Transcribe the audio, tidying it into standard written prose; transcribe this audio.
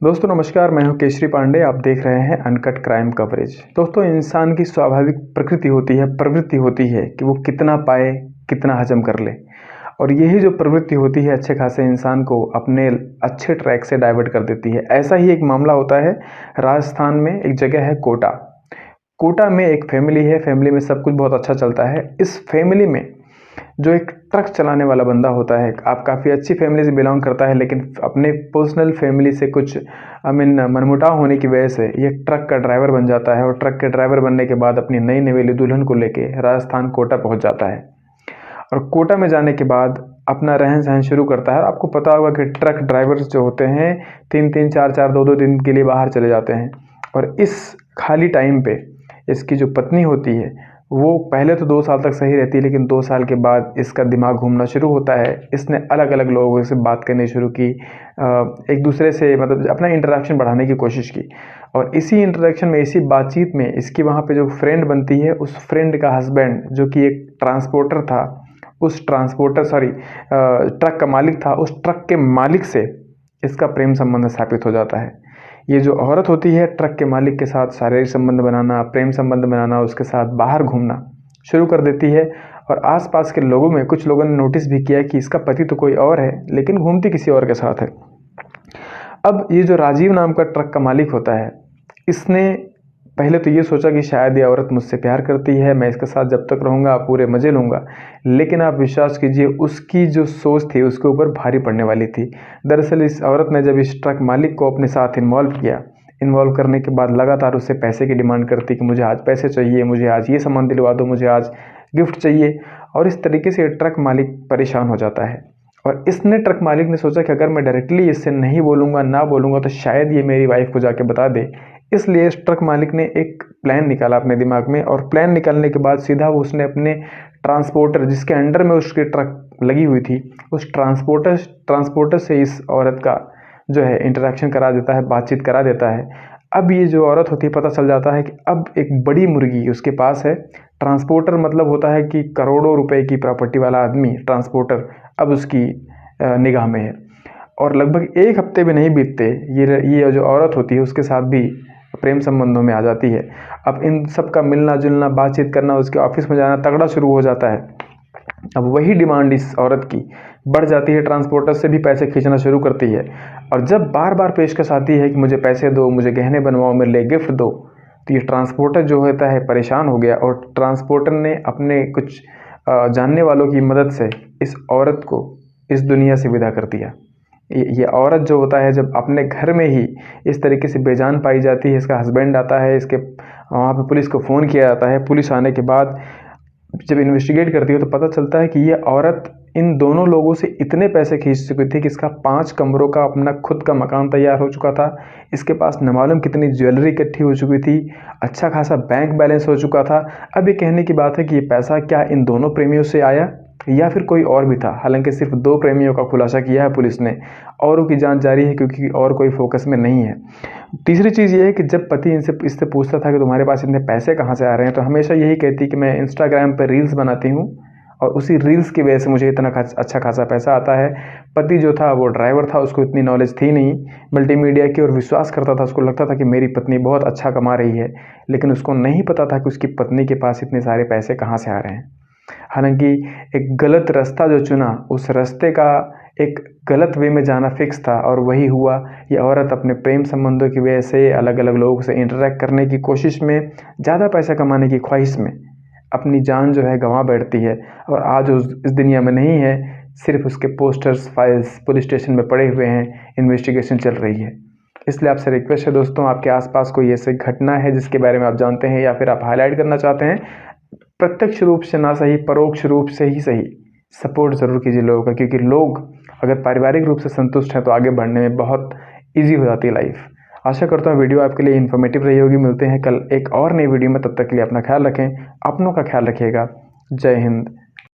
दोस्तों नमस्कार, मैं हूं केशरी पांडे। आप देख रहे हैं अनकट क्राइम कवरेज। दोस्तों, इंसान की स्वाभाविक प्रकृति होती है, प्रवृत्ति होती है कि वो कितना पाए, कितना हजम कर ले। और यही जो प्रवृत्ति होती है अच्छे खासे इंसान को अपने अच्छे ट्रैक से डाइवर्ट कर देती है। ऐसा ही एक मामला होता है राजस्थान में। एक जगह है कोटा। कोटा में एक फैमिली है। फैमिली में सब कुछ बहुत अच्छा चलता है। इस फैमिली में जो एक ट्रक चलाने वाला बंदा होता है, आप काफ़ी अच्छी फैमिली से बिलोंग करता है, लेकिन अपने पर्सनल फैमिली से कुछ मनमुटाव होने की वजह से ये ट्रक का ड्राइवर बन जाता है। और ट्रक के ड्राइवर बनने के बाद अपनी नई नवेली दुल्हन को लेके राजस्थान कोटा पहुंच जाता है। और कोटा में जाने के बाद अपना रहन सहन शुरू करता है। आपको पता होगा कि ट्रक ड्राइवर्स जो होते हैं 3-3, 4-4, 2-2 दिन के लिए बाहर चले जाते हैं। और इस खाली टाइम पे इसकी जो पत्नी होती है वो पहले तो 2 साल तक सही रहती है, लेकिन 2 साल के बाद इसका दिमाग घूमना शुरू होता है। इसने अलग अलग लोगों से बात करनी शुरू की, एक दूसरे से मतलब अपना इंटरेक्शन बढ़ाने की कोशिश की। और इसी इंटरेक्शन में, इसी बातचीत में इसकी वहाँ पे जो फ्रेंड बनती है, उस फ्रेंड का हस्बैंड जो कि एक ट्रांसपोर्टर था, उस ट्रक का मालिक था, उस ट्रक के मालिक से इसका प्रेम संबंध स्थापित हो जाता है। ये जो औरत होती है ट्रक के मालिक के साथ शारीरिक संबंध बनाना, प्रेम संबंध बनाना, उसके साथ बाहर घूमना शुरू कर देती है। और आसपास के लोगों में कुछ लोगों ने नोटिस भी किया कि इसका पति तो कोई और है, लेकिन घूमती किसी और के साथ है। अब ये जो राजीव नाम का ट्रक का मालिक होता है, इसने पहले तो ये सोचा कि शायद ये औरत मुझसे प्यार करती है, मैं इसके साथ जब तक रहूँगा पूरे मज़े लूँगा। लेकिन आप विश्वास कीजिए, उसकी जो सोच थी उसके ऊपर भारी पड़ने वाली थी। दरअसल इस औरत ने जब इस ट्रक मालिक को अपने साथ इन्वॉल्व करने के बाद लगातार उससे पैसे की डिमांड करती कि मुझे आज पैसे चाहिए, मुझे आज ये सामान दिलवा दो, मुझे आज गिफ्ट चाहिए। और इस तरीके से ट्रक मालिक परेशान हो जाता है। और इसने ट्रक मालिक ने सोचा कि अगर मैं डायरेक्टली इससे नहीं बोलूँगा, ना बोलूँगा, तो शायद ये मेरी वाइफ को जाके बता दे। इसलिए इस ट्रक मालिक ने एक प्लान निकाला अपने दिमाग में। और प्लान निकालने के बाद सीधा उसने अपने ट्रांसपोर्टर, जिसके अंडर में उसकी ट्रक लगी हुई थी, उस ट्रांसपोर्टर से इस औरत का जो है इंटरेक्शन करा देता है, बातचीत करा देता है। अब ये जो औरत होती है, पता चल जाता है कि अब एक बड़ी मुर्गी उसके पास है। ट्रांसपोर्टर मतलब होता है कि करोड़ों रुपए की प्रॉपर्टी वाला आदमी, ट्रांसपोर्टर अब उसकी निगाह में है। और लगभग 1 हफ्ते भी नहीं बीतते ये जो औरत होती है उसके साथ भी प्रेम संबंधों में आ जाती है। अब इन सब का मिलना जुलना, बातचीत करना, उसके ऑफिस में जाना तगड़ा शुरू हो जाता है। अब वही डिमांड इस औरत की बढ़ जाती है, ट्रांसपोर्टर से भी पैसे खींचना शुरू करती है। और जब बार बार पेशकश आती है कि मुझे पैसे दो, मुझे गहने बनवाओ, मेरे लिए गिफ्ट दो, तो ये ट्रांसपोर्टर जो होता है परेशान हो गया। और ट्रांसपोर्टर ने अपने कुछ जानने वालों की मदद से इस औरत को इस दुनिया से विदा कर दिया। ये औरत जो होता है, जब अपने घर में ही इस तरीके से बेजान पाई जाती है, इसका हस्बैंड आता है, इसके वहाँ पे पुलिस को फ़ोन किया जाता है। पुलिस आने के बाद जब इन्वेस्टिगेट करती है तो पता चलता है कि ये औरत इन दोनों लोगों से इतने पैसे खींच चुकी थी कि इसका 5 कमरों का अपना खुद का मकान तैयार हो चुका था। इसके पास न मालूम कितनी ज्वेलरी इकट्ठी हो चुकी थी, अच्छा खासा बैंक बैलेंस हो चुका था। अब ये कहने की बात है कि ये पैसा क्या इन दोनों प्रेमियों से आया या फिर कोई और भी था। हालांकि सिर्फ 2 प्रेमियों का खुलासा किया है पुलिस ने, औरों की जांच जारी है क्योंकि और कोई फोकस में नहीं है। तीसरी चीज़ ये है कि जब पति इससे पूछता था कि तुम्हारे पास इतने पैसे कहाँ से आ रहे हैं, तो हमेशा यही कहती कि मैं इंस्टाग्राम पर रील्स बनाती हूँ और उसी रील्स की वजह से मुझे इतना अच्छा खासा पैसा आता है। पति जो था वो ड्राइवर था, उसको इतनी नॉलेज थी नहीं मल्टीमीडिया की, और विश्वास करता था, उसको लगता था कि मेरी पत्नी बहुत अच्छा कमा रही है, लेकिन उसको नहीं पता था कि उसकी पत्नी के पास इतने सारे पैसे कहाँ से आ रहे हैं। हालांकि एक गलत रास्ता जो चुना, उस रास्ते का एक गलत वे में जाना फिक्स था और वही हुआ। ये औरत अपने प्रेम संबंधों की वजह से अलग अलग लोगों से इंटरेक्ट करने की कोशिश में, ज़्यादा पैसा कमाने की ख्वाहिश में अपनी जान जो है गंवा बैठती है। और आज इस दुनिया में नहीं है, सिर्फ उसके पोस्टर्स, फाइल्स पुलिस स्टेशन में पड़े हुए हैं, इन्वेस्टिगेशन चल रही है। इसलिए आपसे रिक्वेस्ट है दोस्तों, आपके आसपास कोई ऐसी घटना है जिसके बारे में आप जानते हैं या फिर आप हाईलाइट करना चाहते हैं, प्रत्यक्ष रूप से ना सही, परोक्ष रूप से ही सही, सपोर्ट ज़रूर कीजिए लोगों का। क्योंकि लोग अगर पारिवारिक रूप से संतुष्ट हैं तो आगे बढ़ने में बहुत ईजी हो जाती है लाइफ। आशा करता हूँ वीडियो आपके लिए इन्फॉर्मेटिव रही होगी। मिलते हैं कल एक और नई वीडियो में, तब तक के लिए अपना ख्याल रखें, अपनों का ख्याल रखिएगा। जय हिंद,